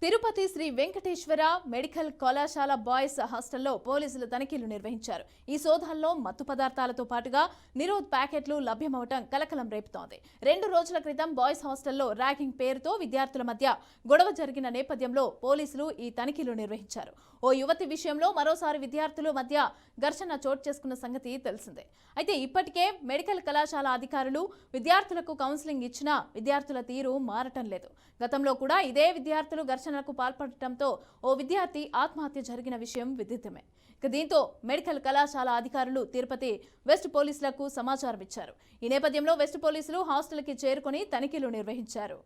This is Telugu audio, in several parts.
తిరుపతి శ్రీ వెంకటేశ్వర మెడికల్ కళాశాల బాయ్స్ హాస్టల్లో పోలీసులు తనిఖీలు నిర్వహించారు. ఈ సోదాల్లో మత్తు పదార్థాలతో పాటుగా నిరోధ్ ప్యాకెట్లు లభ్యమవటం కలకలం రేపుతోంది. 2 రోజుల క్రితం బాయ్స్ హాస్టల్లో ర్యాగింగ్ పేరుతో విద్యార్థుల మధ్య గొడవ జరిగిన నేపథ్యంలో పోలీసులు ఈ తనిఖీలు నిర్వహించారు. ఓ యువతి విషయంలో మరోసారి విద్యార్థుల మధ్య ఘర్షణ చోటు చేసుకున్న సంగతి తెలిసిందే. అయితే ఇప్పటికే మెడికల్ కళాశాల అధికారులు విద్యార్థులకు కౌన్సిలింగ్ ఇచ్చినా విద్యార్థుల తీరు మారటం లేదు. గతంలో కూడా ఇదే విద్యార్థులు ఘర్షణలకు పాల్పడటంతో ఓ విద్యార్థి ఆత్మహత్య జరిగిన విషయం విదితమే. దీంతో మెడికల్ కళాశాల అధికారులు తిరుపతి వెస్ట్ పోలీసులకు సమాచారం ఇచ్చారు. ఈ నేపథ్యంలో వెస్ట్ పోలీసులు హాస్టల్కి చేరుకుని తనిఖీలు నిర్వహించారు.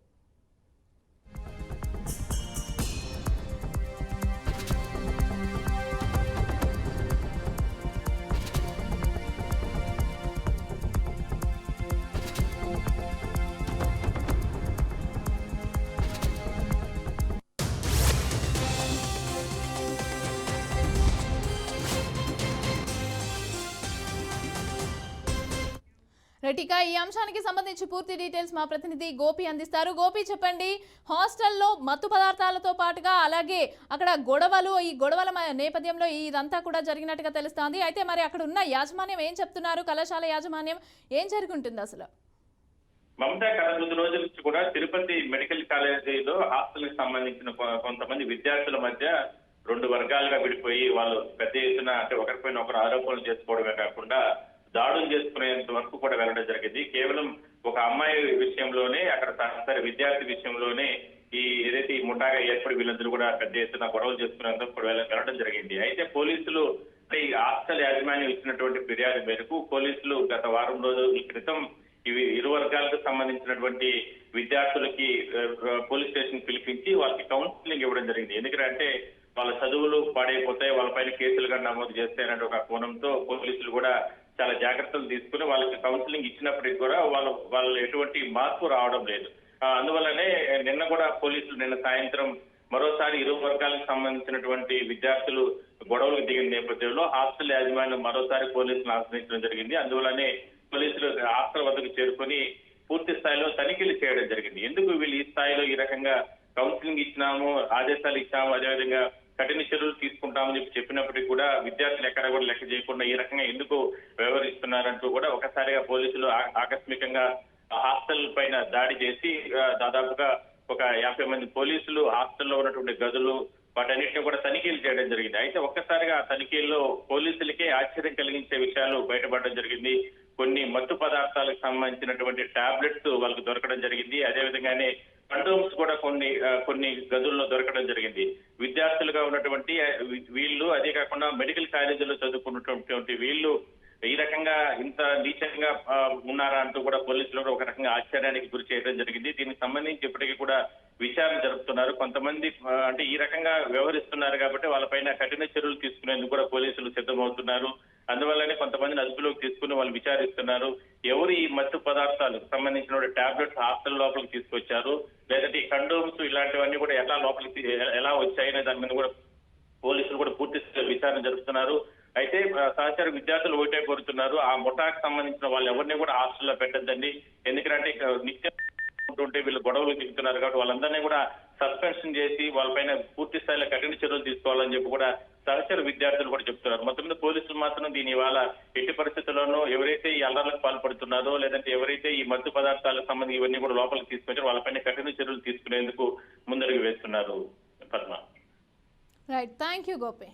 రెటికా ఈ అంశానికి సంబంధించి పూర్తి డీటెయిల్స్ మా ప్రతినిధి గోపి అందిస్తారు. గోపి, చెప్పండి, హాస్టల్లో మత్తు పదార్థాలతో పాటుగా అలాగే అక్కడ గొడవలు, ఈ గొడవల నేపథ్యంలో ఇదంతా కూడా జరిగినట్టుగా తెలుస్తోంది. అయితే మరి అక్కడ ఉన్న యాజమాన్యం ఏం చెప్తున్నారు? కళాశాల యాజమాన్యం ఏం జరిగి ఉంటుంది అసలు? మమతా గత 2 రోజుల నుంచి కూడా తిరుపతి మెడికల్ కాలేజీలో హాస్టల్ కి సంబంధించిన కొంతమంది విద్యార్థుల మధ్య 2 వర్గాలుగా విడిపోయి వాళ్ళు పెద్ద ఎత్తున అంటే ఒకరిపైన ఒకరు ఆరోపణలు చేసుకోవడమే కాకుండా దాడులు చేసుకునేంత వరకు కూడా వెళ్ళడం జరిగింది. కేవలం ఒక అమ్మాయి విషయంలోనే అక్కడ సరే విద్యార్థి విషయంలోనే ఏదైతే ఈ ముఠాగా ఏర్పడి వీళ్ళందరూ కూడా పెద్ద ఎత్తున గొడవలు చేసుకునేందుకు కూడా వెళ్ళడం జరిగింది. అయితే పోలీసులు అంటే ఈ హాస్టల్ యాజమాన్యం ఇచ్చినటువంటి ఫిర్యాదు మేరకు పోలీసులు గత వారం రోజుల క్రితం ఇవి ఇరు వర్గాలకు సంబంధించినటువంటి విద్యార్థులకి పోలీస్ స్టేషన్ పిలిపించి వాళ్ళకి కౌన్సిలింగ్ ఇవ్వడం జరిగింది. ఎందుకంటే వాళ్ళ చదువులు పాడైపోతాయి, వాళ్ళపైన కేసులుగా నమోదు చేస్తాయనే ఒక కోణంతో పోలీసులు కూడా చాలా జాగ్రత్తలు తీసుకుని వాళ్ళకి కౌన్సిలింగ్ ఇచ్చినప్పటికీ కూడా వాళ్ళు ఎటువంటి మార్పు రావడం లేదు. అందువల్లనే నిన్న కూడా పోలీసులు నిన్న సాయంత్రం మరోసారి ఇరు వర్గాలకు సంబంధించినటువంటి విద్యార్థులు గొడవలకు దిగిన నేపథ్యంలో హాస్టల్ యాజమాన్యం మరోసారి పోలీసులను ఆశ్రయించడం జరిగింది. అందువల్లనే పోలీసులు హాస్టల్ వద్దకు చేరుకొని పూర్తి స్థాయిలో తనిఖీలు చేయడం జరిగింది. ఎందుకు వీళ్ళు ఈ స్థాయిలో ఈ రకంగా కౌన్సిలింగ్ ఇచ్చినాము, ఆదేశాలు ఇచ్చాము, అదేవిధంగా కఠిన చర్యలు తీసుకుంటామని చెప్పినప్పటికీ కూడా విద్యార్థులు ఎక్కడ కూడా లెక్క చేయకుండా ఈ రకంగా ఎందుకు వ్యవహరిస్తున్నారంటూ కూడా ఒకసారిగా పోలీసులు ఆకస్మికంగా హాస్టల్ పైన దాడి చేసి దాదాపుగా ఒక 50 మంది పోలీసులు హాస్టల్లో ఉన్నటువంటి గదులు వాటన్నిటిని కూడా తనిఖీలు చేయడం జరిగింది. అయితే ఒక్కసారిగా ఆ తనిఖీల్లో పోలీసులకే ఆశ్చర్యం కలిగించే విషయాలు బయటపడడం జరిగింది. కొన్ని మత్తు పదార్థాలకు సంబంధించినటువంటి టాబ్లెట్స్ వాళ్ళకు దొరకడం జరిగింది. అదేవిధంగానే కండోమ్స్ కూడా కొన్ని గదుల్లో దొరకడం జరిగింది. విద్యార్థులుగా ఉన్నటువంటి వీళ్ళు, అదే కాకుండా మెడికల్ కాలేజీలో చదువుకున్నటువంటి వీళ్ళు ఈ రకంగా ఇంత నీచంగా ఉన్నారా అంటూ కూడా పోలీసులు ఒక రకంగా ఆశ్చర్యానికి గురి చేయడం జరిగింది. దీనికి సంబంధించి ఇప్పటికీ కూడా విచారణ జరుపుతున్నారు. కొంతమంది అంటే ఈ రకంగా వ్యవహరిస్తున్నారు కాబట్టి వాళ్ళపైన కఠిన చర్యలు తీసుకునేందుకు కూడా పోలీసులు సిద్ధమవుతున్నారు. అందువల్లనే కొంతమందిని అదుపులోకి తీసుకుని వాళ్ళు విచారిస్తున్నారు. ఎవరు ఈ మత్తు పదార్థాలకు సంబంధించిన టాబ్లెట్స్ హాస్టల్ లోపలికి తీసుకొచ్చారు, లేదంటే ఈ కండోమ్స్ ఇలాంటివన్నీ కూడా ఎలా వచ్చాయనే దాని మీద కూడా పోలీసులు కూడా పూర్తి విచారణ జరుపుతున్నారు. అయితే సహచర విద్యార్థులు ఒకటే కోరుతున్నారు, ఆ ముఠాకు సంబంధించిన వాళ్ళు ఎవరిని కూడా హాస్టల్లో పెట్టద్దండి. ఎందుకంటే నిత్యం ఉంటే వీళ్ళు గొడవలు దిగుతున్నారు కాబట్టి వాళ్ళందరినీ కూడా సస్పెన్షన్ చేసి వాళ్ళపైన పూర్తి స్థాయిలో కఠిన చర్యలు తీసుకోవాలని చెప్పి కూడా సహచర విద్యార్థులు కూడా చెప్తున్నారు. మొత్తం మీద పోలీసులు మాత్రం దీని ఇవాళ ఎట్టి పరిస్థితుల్లోనూ ఎవరైతే ఈ అల్లర్లకు పాల్పడుతున్నారో లేదంటే ఎవరైతే ఈ మత్తు పదార్థాలకు సంబంధించి ఇవన్నీ కూడా లోపలికి తీసుకొచ్చారో వాళ్ళపైన కఠిన చర్యలు తీసుకునేందుకు ముందడుగు వేస్తున్నారు. Padma. Right, thank you Gopi.